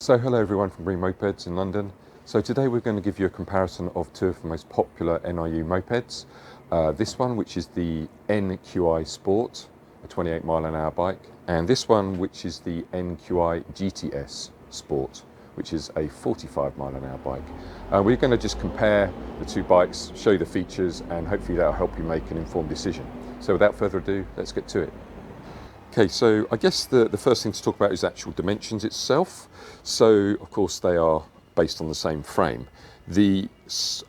So hello everyone from Green-Mopeds in London. So today we're going to give you a comparison of two of the most popular NIU mopeds. This one, which is the NQi Sport, a 28 mile an hour bike, and this one, which is the NQiGTS Sport, which is a 45 mile an hour bike. We're going to just compare the two bikes, show you the features, and hopefully that'll help you make an informed decision. So without further ado, let's get to it. Okay, so I guess the first thing to talk about is actual dimensions itself. So, of course, they are based on the same frame. The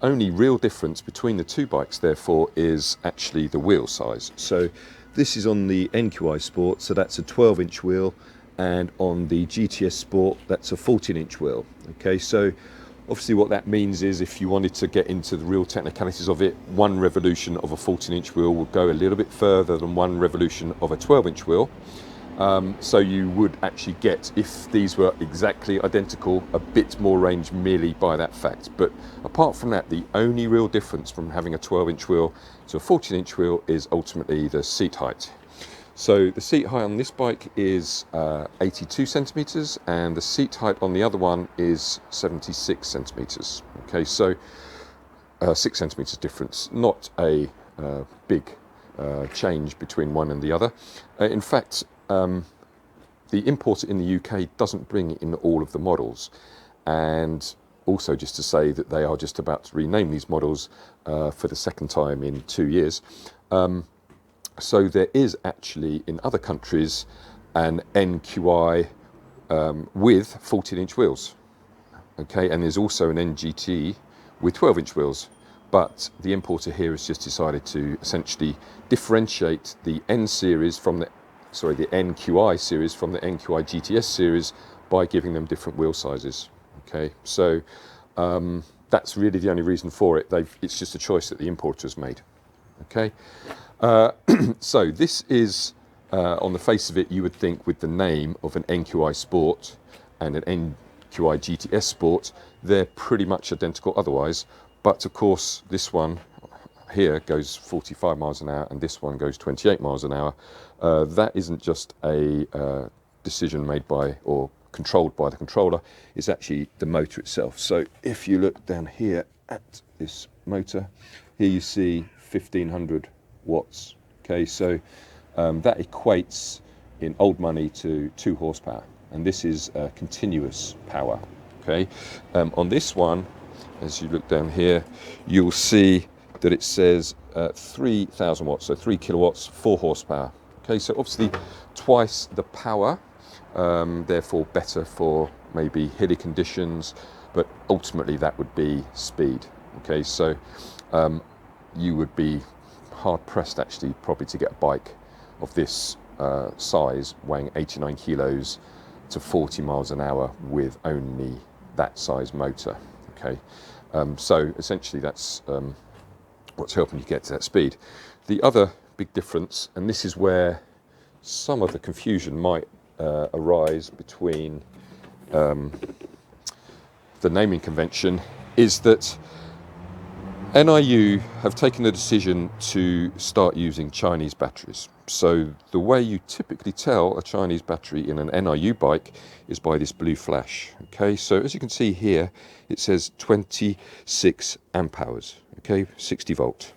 only real difference between the two bikes, therefore, is actually the wheel size. So this is on the NQi Sport, so that's a 12-inch wheel, and on the GTS Sport, that's a 14-inch wheel. Okay, so obviously what that means is if you wanted to get into the real technicalities of it, one revolution of a 14-inch wheel will go a little bit further than one revolution of a 12-inch wheel. So you would actually get, if these were exactly identical, a bit more range merely by that fact. But apart from that, the only real difference from having a 12-inch wheel to a 14-inch wheel is ultimately the seat height. So the seat height on this bike is 82 centimeters, and the seat height on the other one is 76 centimeters. Okay, so 6 centimeters difference, not a big change between one and the other. In fact, the importer in the UK doesn't bring it in all of the models, and also just to say that they are just about to rename these models for the second time in 2 years. So there is actually in other countries an NQi with 14-inch wheels, okay, and there's also an NGT with 12-inch wheels, but the importer here has just decided to essentially differentiate the N series from the NQi series from the NQiGTS series by giving them different wheel sizes. Okay, so that's really the only reason for it. It's just a choice that the importer has made. Okay. So this is, on the face of it, you would think with the name of an NQi Sport and an NQiGTS Sport, they're pretty much identical otherwise. But of course, this one here goes 45 miles an hour and this one goes 28 miles an hour. That isn't just a decision made by or controlled by the controller, it's actually the motor itself. So if you look down here at this motor, here you see 1500 watts. Okay, so that equates in old money to 2 horsepower, and this is continuous power. Okay, on this one, as you look down here, you'll see that it says 3000 watts, so 3 kilowatts, 4 horsepower. Okay, so obviously twice the power, therefore better for maybe hilly conditions, but ultimately that would be speed. Okay, so you would be hard pressed actually probably to get a bike of this size weighing 89 kilos to 40 miles an hour with only that size motor. Okay, so essentially that's what's helping you get to that speed. The other big difference, and this is where some of the confusion might arise between the naming convention, is that NIU have taken the decision to start using Chinese batteries. So the way you typically tell a Chinese battery in an NIU bike is by this blue flash. Okay, so as you can see here, it says 26 amp hours, okay, 60 volt.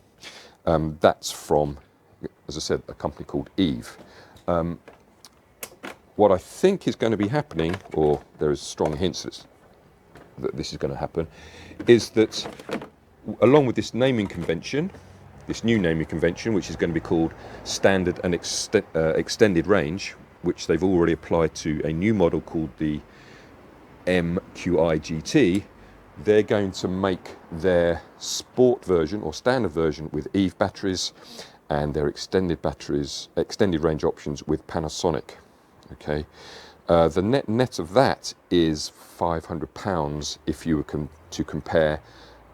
That's from, as I said, a company called Eve. What I think is going to be happening, or there is strong hints that this is going to happen, is that along with this naming convention, this new naming convention, which is going to be called Standard and Extended Range, which they've already applied to a new model called the NQiGT, they're going to make their sport version or standard version with Eve batteries and their extended batteries, extended range options with Panasonic. Okay, the net of that is £500 if you were to compare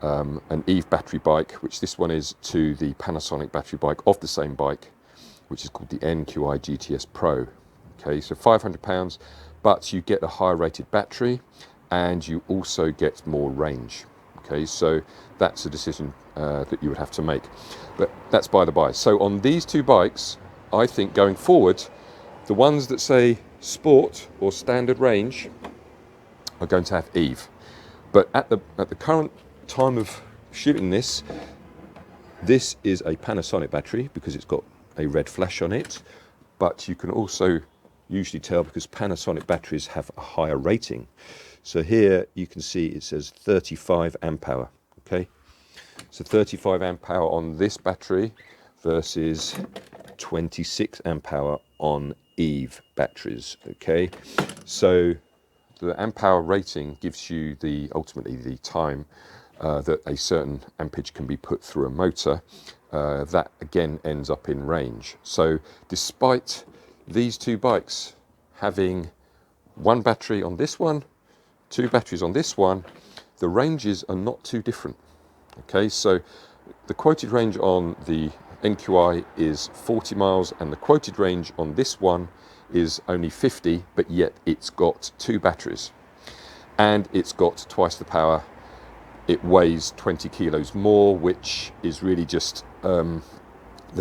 an Eve battery bike, which this one is, to the Panasonic battery bike of the same bike, which is called the NQiGTS Pro. Okay, so £500, but you get a higher rated battery and you also get more range. Okay, so that's a decision that you would have to make, but that's by the by. So on these two bikes, I think going forward, the ones that say sport or standard range are going to have EVE. But at the current time of shooting this, this is a Panasonic battery because it's got a red flash on it, but you can also usually tell because Panasonic batteries have a higher rating. So here you can see it says 35 amp hour, okay? So 35 amp hour on this battery versus 26 amp hour on EVE batteries, okay? So the amp hour rating gives you ultimately the time that a certain ampage can be put through a motor. That again ends up in range. So despite these two bikes having one battery on this one, two batteries on this one, the ranges are not too different. Okay, so the quoted range on the NQi is 40 miles and the quoted range on this one is only 50, but yet it's got two batteries and it's got twice the power. It weighs 20 kilos more, which is really just the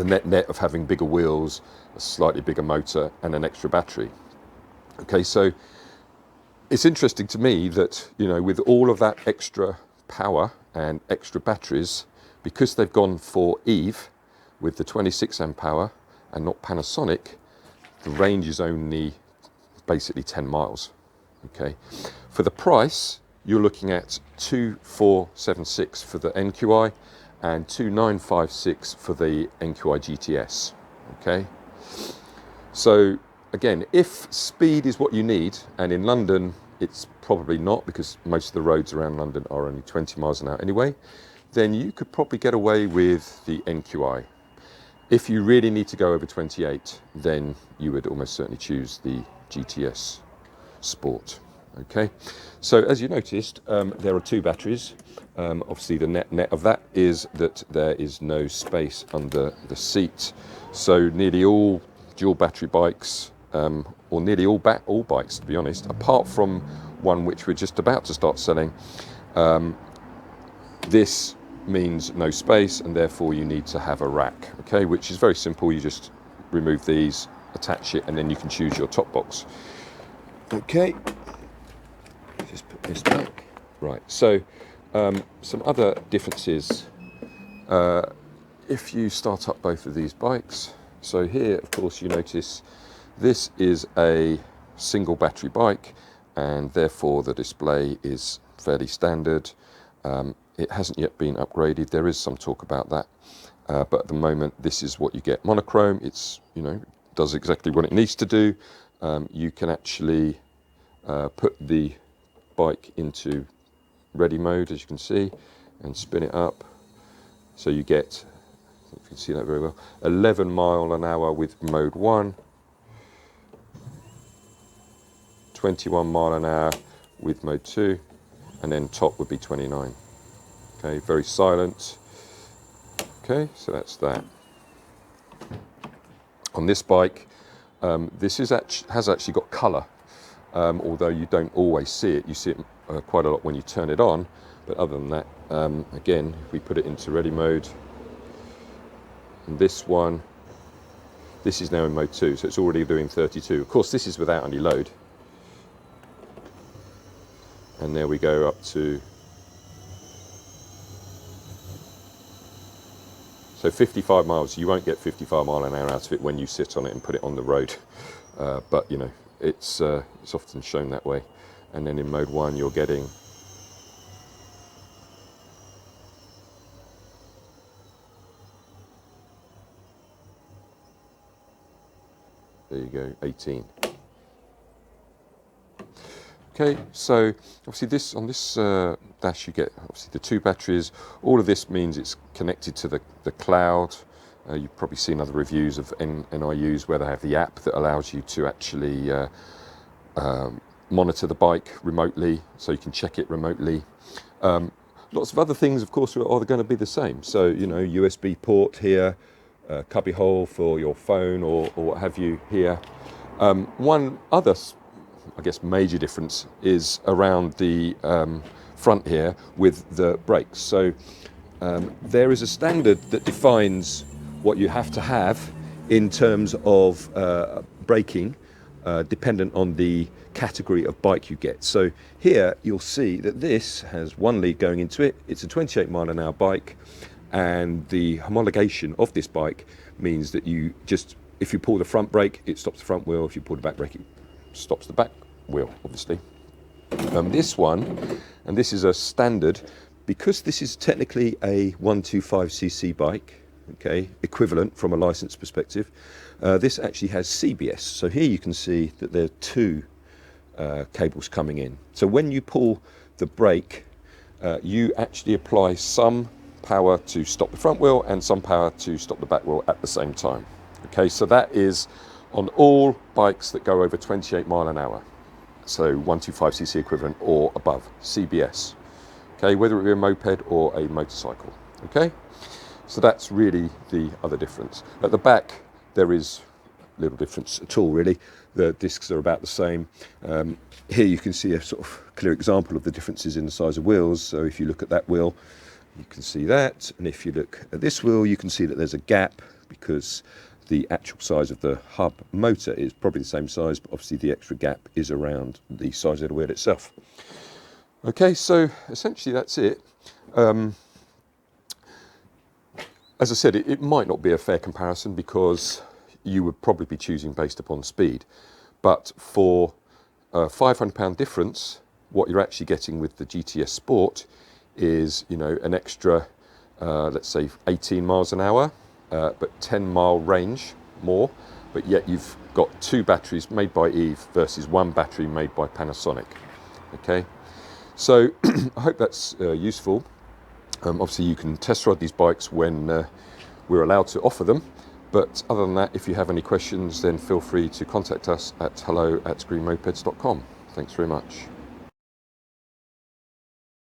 net of having bigger wheels, a slightly bigger motor and an extra battery. Okay, so it's interesting to me that, you know, with all of that extra power and extra batteries, because they've gone for EVE with the 26 amp hour and not Panasonic, the range is only basically 10 miles. Okay, for the price, you're looking at 2,476 for the NQi and 2,956 for the NQiGTS. Okay, so again, if speed is what you need, and in London it's probably not because most of the roads around London are only 20 miles an hour anyway, then you could probably get away with the NQi. If you really need to go over 28, then you would almost certainly choose the GTS Sport. Okay, so as you noticed, there are two batteries. Obviously the net of that is that there is no space under the seat. So nearly all dual battery bikes, or nearly all bikes to be honest, apart from one which we're just about to start selling, this means no space and therefore you need to have a rack, okay, which is very simple. You just remove these, attach it, and then you can choose your top box. Okay, just put this back. Right, so some other differences if you start up both of these bikes. So here, of course, you notice this is a single battery bike and therefore the display is fairly standard. It hasn't yet been upgraded. There is some talk about that, but at the moment this is what you get. Monochrome. It's, you know, does exactly what it needs to do. You can actually put the bike into ready mode, as you can see, and spin it up. So you get, I think you can see that very well, 11 mile an hour with mode 1, 21 mile an hour with mode 2, and then top would be 29. Okay, very silent. Okay, so that's that. On this bike, this has actually got colour, although you don't always see it. You see it quite a lot when you turn it on, but other than that, again, if we put it into ready mode, and this one, this is now in mode 2, so it's already doing 32. Of course, this is without any load. And there we go up to, so 55 miles. You won't get 55 mile an hour out of it when you sit on it and put it on the road, but you know, it's often shown that way. And then in mode 1 you're getting, there you go, 18. Okay, so obviously this, on this dash you get obviously the two batteries. All of this means it's connected to the cloud. You've probably seen other reviews of NIUs where they have the app that allows you to actually monitor the bike remotely, so you can check it remotely. Lots of other things, of course, are going to be the same. So, you know, USB port here, cubby hole for your phone or what have you here. One other, I guess, major difference is around the front here with the brakes. So there is a standard that defines what you have to have in terms of braking dependent on the category of bike you get. So here you'll see that this has one lead going into it. It's a 28 mile an hour bike, and the homologation of this bike means that you just, if you pull the front brake, it stops the front wheel. If you pull the back brake, it stops the back wheel, obviously. This one, and this is a standard, because this is technically a 125cc bike, okay, equivalent from a license perspective. This actually has CBS. So here you can see that there are two cables coming in. So when you pull the brake, you actually apply some power to stop the front wheel and some power to stop the back wheel at the same time. Okay, so that is on all bikes that go over 28 mile an hour. So 125cc equivalent or above, CBS. Okay, whether it be a moped or a motorcycle. Okay, so that's really the other difference. At the back, there is little difference at all, really. The discs are about the same. Here you can see a sort of clear example of the differences in the size of wheels. So if you look at that wheel, you can see that. And if you look at this wheel, you can see that there's a gap because the actual size of the hub motor is probably the same size, but obviously the extra gap is around the size of the wheel itself. Okay, so essentially that's it. As I said, it might not be a fair comparison because you would probably be choosing based upon speed. But for a £500 difference, what you're actually getting with the GTS Sport is, you know, an extra, let's say 18 miles an hour, but 10-mile range more. But yet you've got two batteries made by Eve versus one battery made by Panasonic. Okay, so I hope that's useful. Obviously you can test ride these bikes when we're allowed to offer them, but other than that, if you have any questions, then feel free to contact us at hello@green-mopeds.com. Thanks very much.